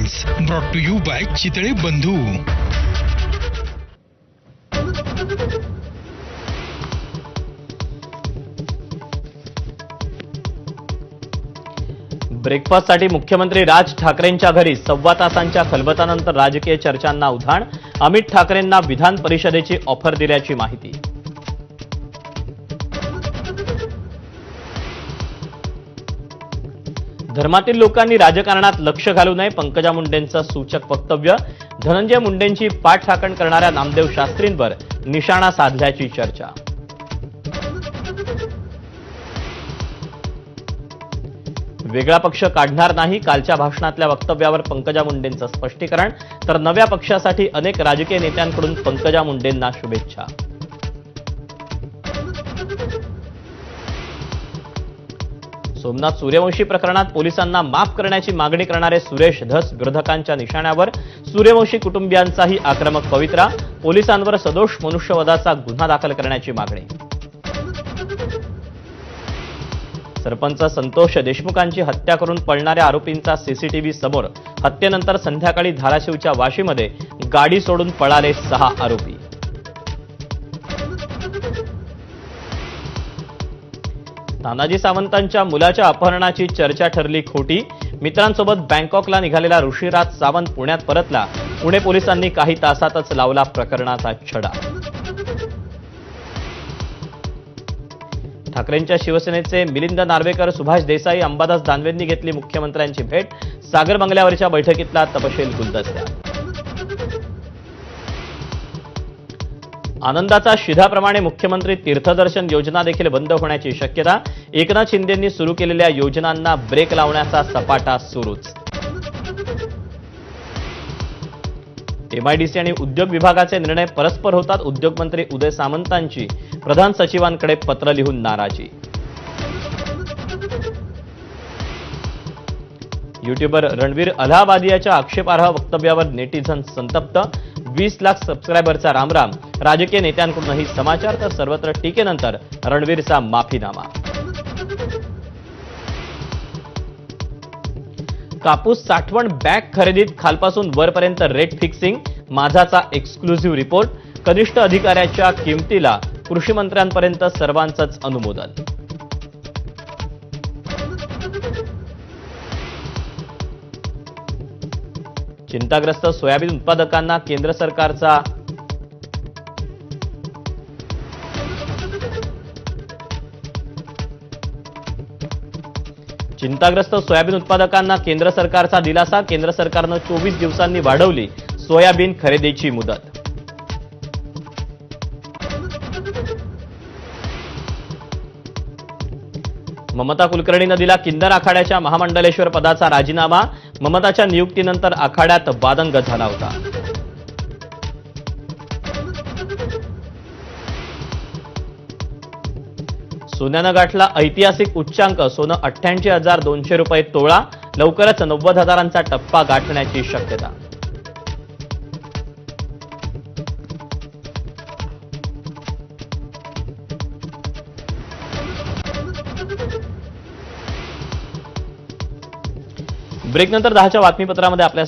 Times brought to you by Chitale Bandhu. ब्रेकफास्टसाठी मुख्यमंत्री राज ठाकरेंच्या घरी 1.25 तासांच्या खलबतानंतर राजकीय चर्चांना उधाण. अमित ठाकरेंना विधान परिषदेची ऑफर दिल्याची माहिती. धर्मातील लोकांनी राजकारणात लक्ष घालू नये, पंकजा मुंडेंचं सूचक वक्तव्य. धनंजय मुंडेंची पाठराखण करणाऱ्या नामदेव शास्त्रींवर निशाणा साधल्याची चर्चा. वेगळा पक्ष काढणार नाही, कालच्या भाषणातल्या वक्तव्यावर पंकजा मुंडेंचं स्पष्टीकरण. तर नव्या पक्षासाठी अनेक राजकीय नेत्यांकडून पंकजा मुंडेंना शुभेच्छा. सोमनाथ सूर्यवंशी प्रकरणात पोलिसांना माफ करण्याची मागणी करणारे सुरेश धस विरोधकांच्या निशाण्यावर. सूर्यवंशी कुटुंबियांचाही आक्रमक पवित्रा. पोलिसांवर सदोष मनुष्यवधाचा गुन्हा दाखल करण्याची मागणी. सरपंच संतोष देशमुखांची हत्या करून पळणाऱ्या आरोपींचा सीसीटीव्ही समोर. हत्येनंतर संध्याकाळी धाराशिवच्या वाशीमध्ये गाडी सोडून पळाले 6 आरोपी. तानाजी सावंतांच्या मुलाच्या अपहरणाची चर्चा ठरली खोटी. मित्रांसोबत बँकॉकला निघालेला ऋषीराज सावंत पुण्यात परतला. पुणे पोलिसांनी काही तासातच लावला प्रकरणाचा छडा. ठाकरेंच्या शिवसेनेचे मिलिंद नार्वेकर, सुभाष देसाई, अंबादास दानवेंनी घेतली मुख्यमंत्र्यांची भेट. सागर बंगल्यावरच्या बैठकीतला तपशील गुलदस्त्यात. आनंदाचा शिधाप्रमाणे मुख्यमंत्री तीर्थदर्शन योजना देखील बंद होण्याची शक्यता. एकनाथ शिंदेंनी सुरू केलेल्या योजनांना ब्रेक लावण्याचा सपाटा सुरूच. एमआयडीसी आणि उद्योग विभागाचे निर्णय परस्पर होतात. उद्योगमंत्री उदय सामंतांची प्रधान सचिवांकडे पत्र लिहून नाराजी. युट्यूबर रणवीर अलाहाबादियाच्या आक्षेपार्ह वक्तव्यावर नेटिझन संतप्त. 20 लाख सबस्क्रायबरचा रामराम. राजकीय नेत्यांकडूनही समाचार. तर सर्वत्र टीकेनंतर रणवीरचा माफीनामा. कापूस साठवण बॅग खरेदीत खालपासून वरपर्यंत रेट फिक्सिंग. माझाचा एक्सक्लुझिव्ह रिपोर्ट. कनिष्ठ अधिकाऱ्याच्या किमतीला कृषी मंत्र्यांपर्यंत सर्वांचंच अनुमोदन. चिंताग्रस्त सोयाबीन उत्पादकांना केंद्र सरकारचा केंद्र सरकारचा दिलासा. केंद्र सरकारनं 24 दिवसांनी वाढवली सोयाबीन खरेदीची मुदत. ममता कुलकर्णीनं दिला किन्नर आखाड्याच्या महामंडलेश्वर पदाचा राजीनामा. ममताच्या नियुक्तीनंतर आखाड्यात वादंग झाला होता. सोन्यानं गाठला ऐतिहासिक उच्चांक. सोनं 88,200 रुपये तोळा. लवकरच 90,000चा टप्पा गाठण्याची शक्यता. ब्रेकनंतर 10च्या बातमीपत्रामध्ये आपल्या